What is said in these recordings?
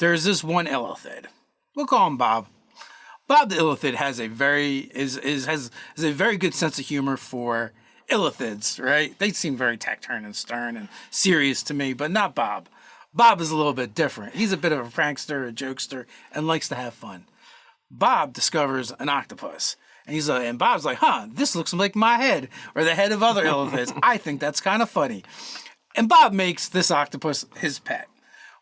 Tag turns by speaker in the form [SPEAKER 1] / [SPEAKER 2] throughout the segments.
[SPEAKER 1] there's this one illithid. We'll call him Bob. Bob the illithid has a very has a very good sense of humor for illithids, right? They seem very taciturn and stern and serious to me, but not Bob. Bob is a little bit different. He's a bit of a prankster, a jokester, and likes to have fun. Bob discovers an octopus. And Bob's like, this looks like my head or the head of other illithids. I think that's kind of funny. And Bob makes this octopus his pet.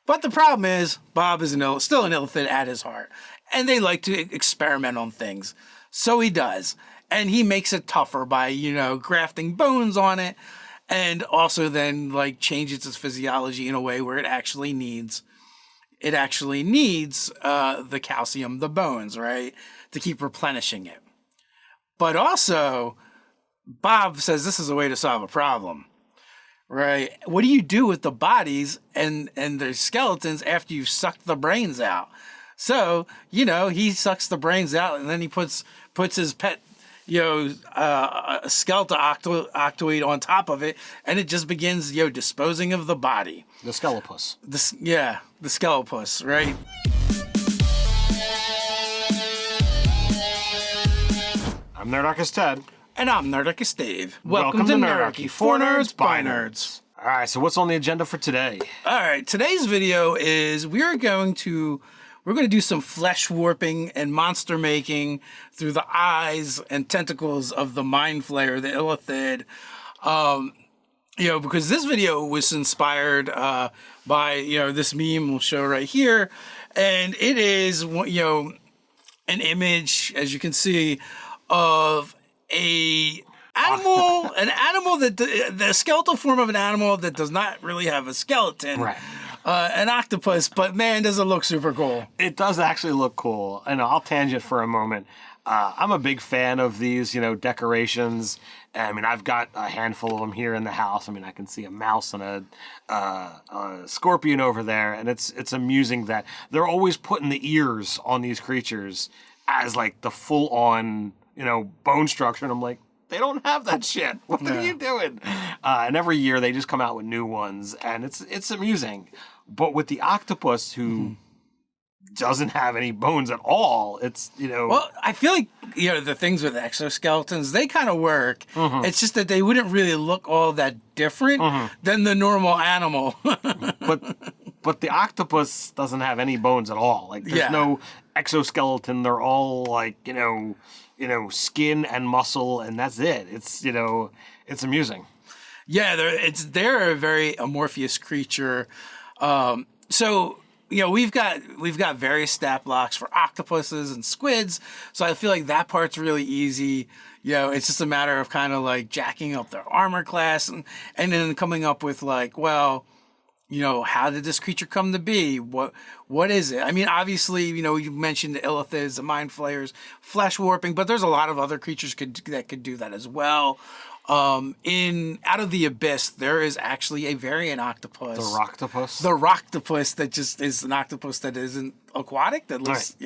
[SPEAKER 1] But the problem is, Bob is still an illithid at his heart. And they like to experiment on things. So he does. And he makes it tougher by, grafting bones on it. And also then, changes its physiology in a way where it actually needs the calcium, the bones, right? To keep replenishing it. But also, Bob says this is a way to solve a problem, right? What do you do with the bodies and their skeletons after you've sucked the brains out? So, he sucks the brains out and then he puts his pet, a skeletal octoid on top of it, and it just begins, disposing of the body.
[SPEAKER 2] The skelepuss.
[SPEAKER 1] The skelepuss, right?
[SPEAKER 2] I'm Nerdarchy Ted.
[SPEAKER 1] And I'm Nerdarchy Dave. Welcome to Nerdarchy, for nerds, by nerds.
[SPEAKER 2] All right, so what's on the agenda for today?
[SPEAKER 1] All right, today's video is we're going to do some flesh warping and monster making through the eyes and tentacles of the mind flayer, the illithid. Because this video was inspired by this meme we'll show right here, and it is an image, as you can see, of an animal that the skeletal form of an animal that does not really have a skeleton.
[SPEAKER 2] Right.
[SPEAKER 1] An octopus, but man, does it look super cool.
[SPEAKER 2] It does actually look cool. And I'll tangent for a moment. I'm a big fan of these, decorations. I mean, I've got a handful of them here in the house. I mean, I can see a mouse and a scorpion over there. And it's amusing that they're always putting the ears on these creatures as the full on, bone structure. And I'm like, they don't have that shit. What are you doing? And every year they just come out with new ones, and it's amusing. But with the octopus, who doesn't have any bones at all, it's
[SPEAKER 1] Well, I feel like the things with exoskeletons, they kind of work. It's just that they wouldn't really look all that different than the normal animal.
[SPEAKER 2] but the octopus doesn't have any bones at all. There's no exoskeleton. They're all skin and muscle, and that's it. It's it's amusing.
[SPEAKER 1] Yeah, they're a very amorphous creature. So we've got various stat blocks for octopuses and squids. So I feel like that part's really easy. It's just a matter of kind of jacking up their armor class and then coming up with how did this creature come to be? What is it? I mean, obviously, you mentioned the illithids, the mind flayers, flesh warping, but there's a lot of other creatures that could do that as well. Out of the abyss, there is actually a variant octopus.
[SPEAKER 2] The rocktopus?
[SPEAKER 1] The rocktopus that just is an octopus that isn't aquatic, that looks,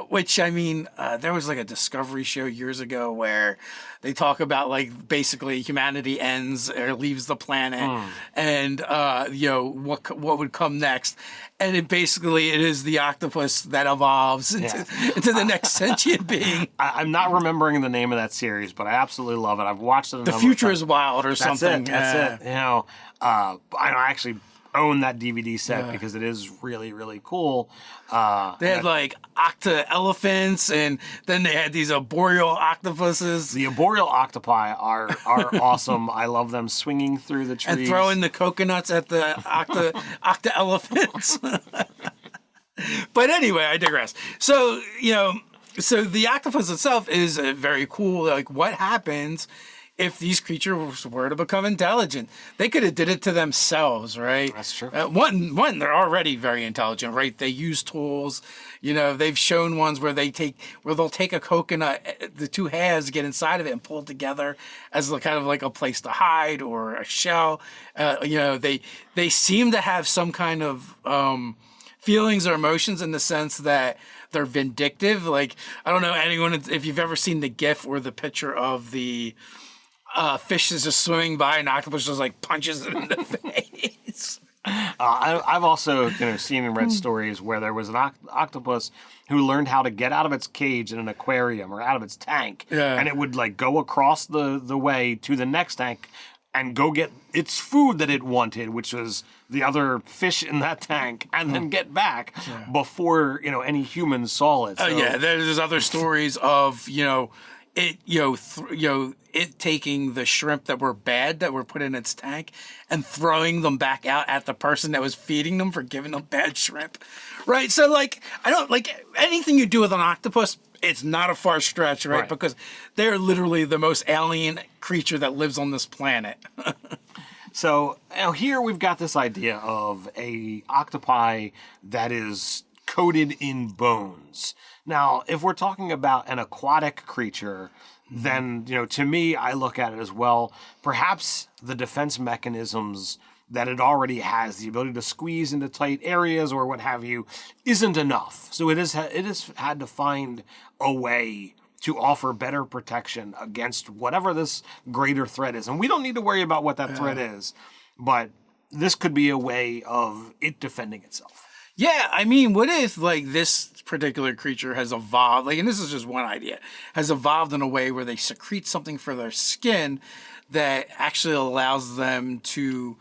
[SPEAKER 1] which, I mean, there was a Discovery show years ago where they talk about basically humanity ends or leaves the planet and, what would come next. And it is the octopus that evolves into the next sentient being.
[SPEAKER 2] I'm not remembering the name of that series, but I absolutely love it. I've watched it.
[SPEAKER 1] The Future is Wild or something.
[SPEAKER 2] That's it. I actually own that DVD set because it is really, really cool.
[SPEAKER 1] They had octa elephants, and then they had these arboreal octopuses.
[SPEAKER 2] The arboreal octopi are awesome. I love them swinging through the trees
[SPEAKER 1] and throwing the coconuts at the octa elephants. But anyway, I digress. So the octopus itself is very cool. What happens if these creatures were to become intelligent? They could have did it to themselves, right?
[SPEAKER 2] That's true.
[SPEAKER 1] One, they're already very intelligent, right? They use tools. They've shown ones where they'll take a coconut, the two halves get inside of it and pull it together as kind of a place to hide or a shell. They seem to have some kind of feelings or emotions in the sense that they're vindictive. I don't know if you've ever seen the GIF or the picture of the fish is just swimming by and octopus just punches it in the face.
[SPEAKER 2] I've also seen and read stories where there was an octopus who learned how to get out of its cage in an aquarium or out of its tank,
[SPEAKER 1] Yeah.
[SPEAKER 2] and it would like go across the way to the next tank and go get its food that it wanted, which was the other fish in that tank, and then get back before any humans saw it. So,
[SPEAKER 1] Yeah, there's other stories of it it taking the shrimp that were bad that were put in its tank and throwing them back out at the person that was feeding them for giving them bad shrimp, right? So like I don't like anything you do with an octopus. It's not a far stretch, right? Because they're literally the most alien creature that lives on this planet.
[SPEAKER 2] So here we've got this idea of a octopi that is coated in bones. Now, if we're talking about an aquatic creature, then to me, I look at it as well. Perhaps the defense mechanisms that it already has, the ability to squeeze into tight areas or what have you, isn't enough. So it has had to find a way to offer better protection against whatever this greater threat is. And we don't need to worry about what that threat is, but this could be a way of it defending itself.
[SPEAKER 1] Yeah, I mean, what if like this particular creature has evolved, and this is just one idea, has evolved in a way where they secrete something for their skin that actually allows them to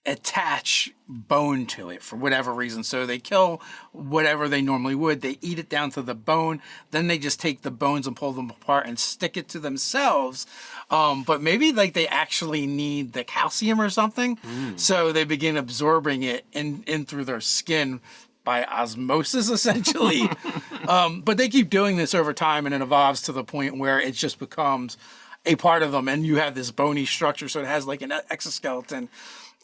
[SPEAKER 1] attach bone to it for whatever reason. So they kill whatever they normally would. They eat it down to the bone. Then they just take the bones and pull them apart and stick it to themselves. But maybe like they actually need the calcium or something. So they begin absorbing it in through their skin by osmosis, essentially. But they keep doing this over time, and it evolves to the point where it just becomes a part of them. And you have this bony structure. So it has like an exoskeleton.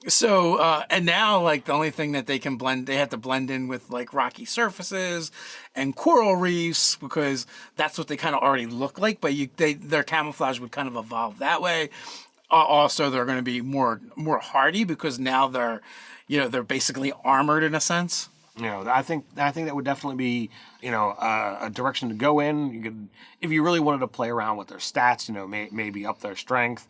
[SPEAKER 1] So, and now like the only thing that they have to blend in with like rocky surfaces and coral reefs, because that's what they kind of already look like, but their camouflage would kind of evolve that way. Also, they're going to be more hardy because now they're basically armored in a sense.
[SPEAKER 2] I think that would definitely be, a direction to go in. You could, if you really wanted to play around with their stats, maybe up their strength,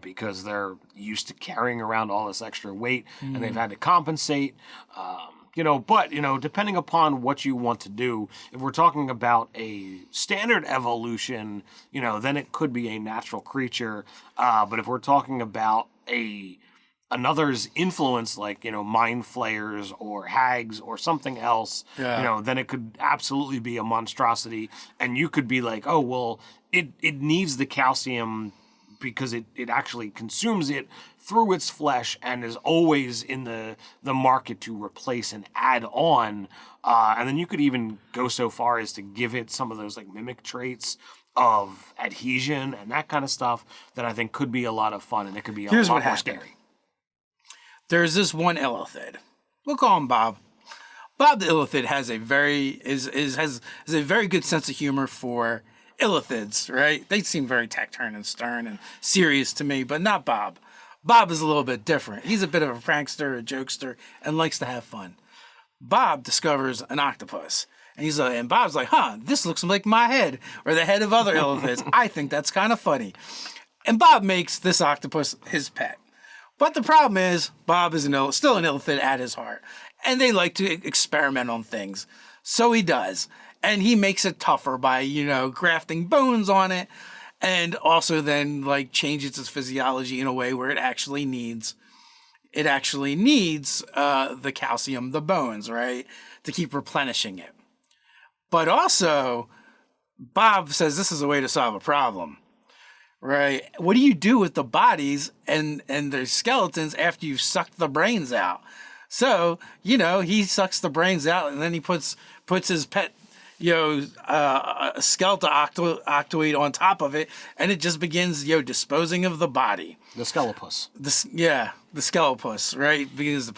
[SPEAKER 2] because they're used to carrying around all this extra weight and they've had to compensate. But depending upon what you want to do, if we're talking about a standard evolution, then it could be a natural creature. But if we're talking about another's influence, like mind flayers or hags or something else, then it could absolutely be a monstrosity, and you could be like, oh well, it needs the calcium because it actually consumes it through its flesh and is always in the market to replace and add on, and then you could even go so far as to give it some of those like mimic traits of adhesion and that kind of stuff that I think could be a lot of fun, and it could be a lot more scary.
[SPEAKER 1] There's this one illithid. We'll call him Bob. Bob the illithid has a very has a very good sense of humor for illithids, right? They seem very taciturn and stern and serious to me, but not Bob. Bob is a little bit different. He's a bit of a prankster, a jokester, and likes to have fun. Bob discovers an octopus. And Bob's like, this looks like my head or the head of other illithids. I think that's kind of funny. And Bob makes this octopus his pet. But the problem is, Bob is still an illithid at his heart, and they like to experiment on things. So he does, and he makes it tougher by, grafting bones on it, and also then like changes its physiology in a way where it actually needs the calcium, the bones, right, to keep replenishing it. But also, Bob says this is a way to solve a problem. Right. What do you do with the bodies and their skeletons after you've sucked the brains out? So, he sucks the brains out, and then he puts his pet, skeletal octoid on top of it, and it just begins, disposing of the body.
[SPEAKER 2] The skelepuss.
[SPEAKER 1] The skelepuss, right? Because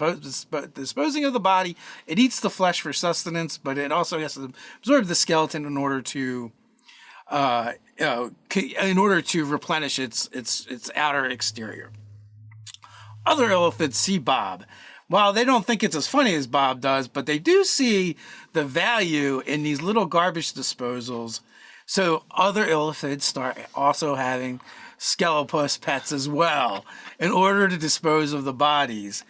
[SPEAKER 1] disposing of the body, it eats the flesh for sustenance, but it also has to absorb the skeleton in order to replenish its outer exterior. Other illithids see Bob. While they don't think it's as funny as Bob does, but they do see the value in these little garbage disposals. So other illithids start also having skelepuss pets as well in order to dispose of the bodies.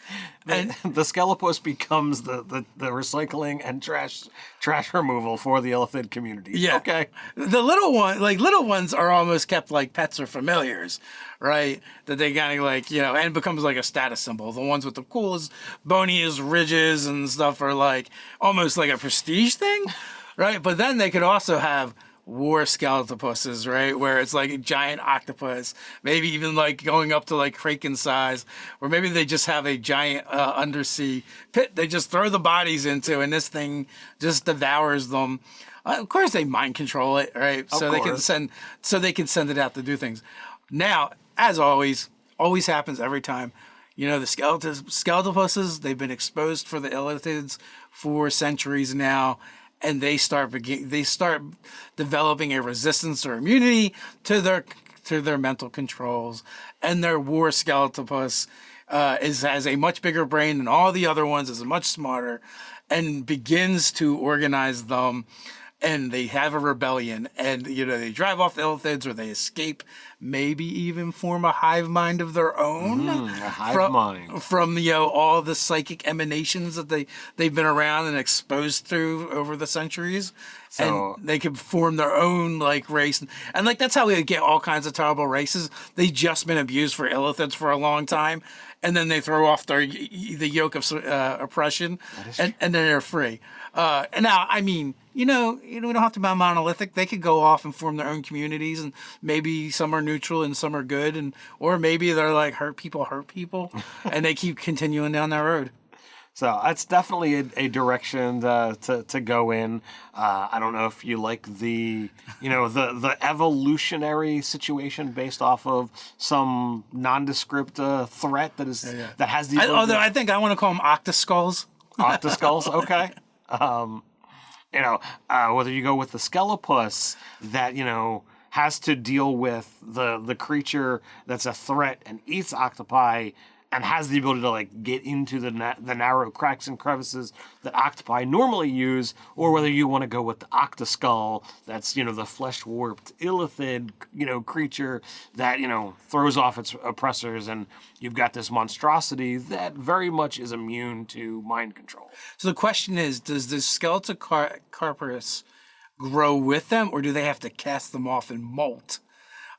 [SPEAKER 1] And
[SPEAKER 2] the skelepuss becomes the recycling and trash removal for the illithid community.
[SPEAKER 1] yeah,
[SPEAKER 2] Okay.
[SPEAKER 1] the little ones are almost kept like pets or familiars, right? That they kind of like, and it becomes like a status symbol. The ones with the coolest, boniest ridges and stuff are like almost like a prestige thing, right? But then they could also have war skeletopusses, right? Where it's like a giant octopus, maybe even like going up to like kraken size, or maybe they just have a giant undersea pit they just throw the bodies into, and this thing just devours them. Of course, they mind control it, right? So they can send it out to do things. Now, as always happens every time. The skeletopusses, they've been exposed for the illithids for centuries now, and they start developing a resistance or immunity to their mental controls. And their war skeletopus has a much bigger brain than all the other ones, is much smarter, and begins to organize them. And they have a rebellion, and they drive off the illithids, or they escape, maybe even form a hive mind of their own.
[SPEAKER 2] A hive mind
[SPEAKER 1] from all the psychic emanations that they've been around and exposed to over the centuries. So, and they could form their own like race, and like that's how we get all kinds of terrible races. They've just been abused for illithids for a long time, and then they throw off the yoke of oppression, and then they're free. And now, I mean, we don't have to be monolithic. They could go off and form their own communities, and maybe some are neutral and some are good, or maybe they're like hurt people, and they keep continuing down that road.
[SPEAKER 2] So that's definitely a direction to go in. I don't know if you like the evolutionary situation based off of some nondescript threat that has the.
[SPEAKER 1] Although I think I want to call them octoskulls.
[SPEAKER 2] Octoskulls, okay. Whether you go with the skelepuss that has to deal with the creature that's a threat and eats octopi, and has the ability to like get into the narrow cracks and crevices that octopi normally use, or whether you want to go with the octoskull, that's the flesh warped illithid creature that throws off its oppressors, and you've got this monstrosity that very much is immune to mind control.
[SPEAKER 1] So the question is, does the skelepuss grow with them, or do they have to cast them off and molt?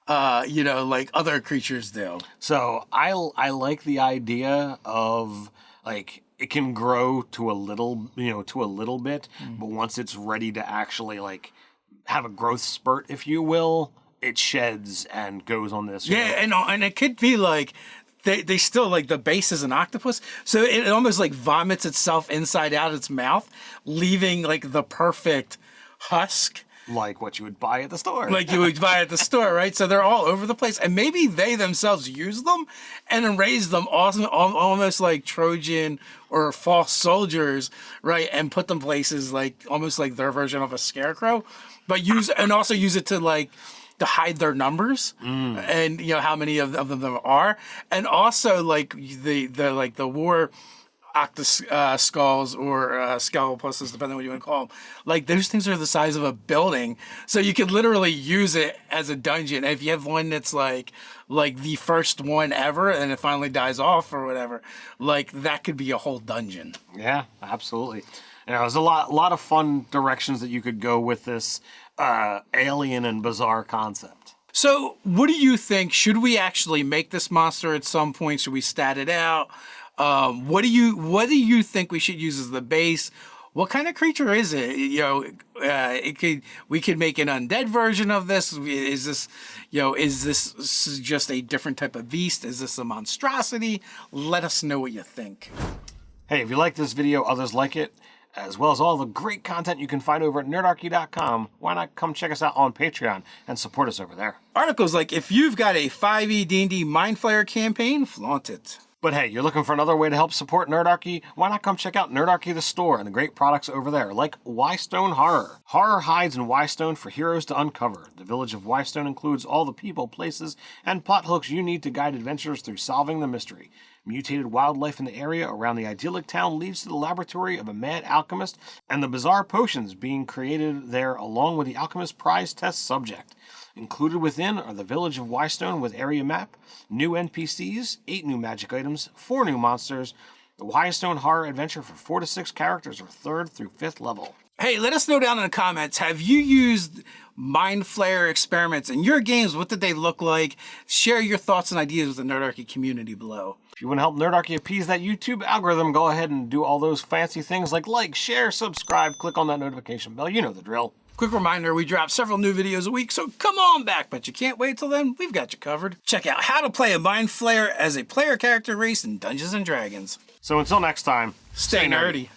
[SPEAKER 1] Like other creatures do.
[SPEAKER 2] So I like the idea of like it can grow to a little bit, but once it's ready to actually like have a growth spurt, if you will, it sheds and goes on this.
[SPEAKER 1] And it could be like they still like the base is an octopus, so it almost like vomits itself inside out its mouth, leaving like the perfect husk.
[SPEAKER 2] Like what you would buy at the store.
[SPEAKER 1] Right? So they're all over the place. And maybe they themselves use them and raise them almost like Trojan or false soldiers, right? And put them places like almost like their version of a scarecrow, but also use it to hide their numbers and how many of them there are. And also like the war octoskulls or skelepusses, depending on what you want to call them. Like those things are the size of a building, so you could literally use it as a dungeon. If you have one that's like the first one ever, and it finally dies off or whatever, like that could be a whole dungeon.
[SPEAKER 2] Yeah, absolutely. There's a lot of fun directions that you could go with this alien and bizarre concept.
[SPEAKER 1] So, what do you think? Should we actually make this monster at some point? Should we stat it out? What do you think we should use as the base? What kind of creature is it? We could make an undead version of this. Is this just a different type of beast? Is this a monstrosity? Let us know what you think.
[SPEAKER 2] Hey, if you like this video, others like it, as well as all the great content you can find over at nerdarchy.com, why not come check us out on Patreon and support us over there?
[SPEAKER 1] Articles like, if you've got a 5e D&D Mind Flayer campaign, flaunt it.
[SPEAKER 2] But hey, you're looking for another way to help support Nerdarchy? Why not come check out Nerdarchy the store and the great products over there, like Wystone Horror. Horror hides in Wystone for heroes to uncover. The village of Wystone includes all the people, places, and plot hooks you need to guide adventurers through solving the mystery. Mutated wildlife in the area around the idyllic town leads to the laboratory of a mad alchemist and the bizarre potions being created there along with the alchemist prize test subject. Included within are the village of Wystone with area map, new NPCs, 8 new magic items, 4 new monsters, the Wystone horror adventure for 4 to 6 characters or 3rd through 5th level.
[SPEAKER 1] Hey, let us know down in the comments, have you used Mind Flayer experiments in your games? What did they look like? Share your thoughts and ideas with the Nerdarchy community below.
[SPEAKER 2] If you want to help Nerdarchy appease that YouTube algorithm, go ahead and do all those fancy things like, share, subscribe, click on that notification bell. You know the drill.
[SPEAKER 1] Quick reminder, we drop several new videos a week, so come on back, but you can't wait till then, we've got you covered. Check out how to play a Mind Flayer as a player character race in Dungeons & Dragons.
[SPEAKER 2] So until next time,
[SPEAKER 1] Stay nerdy.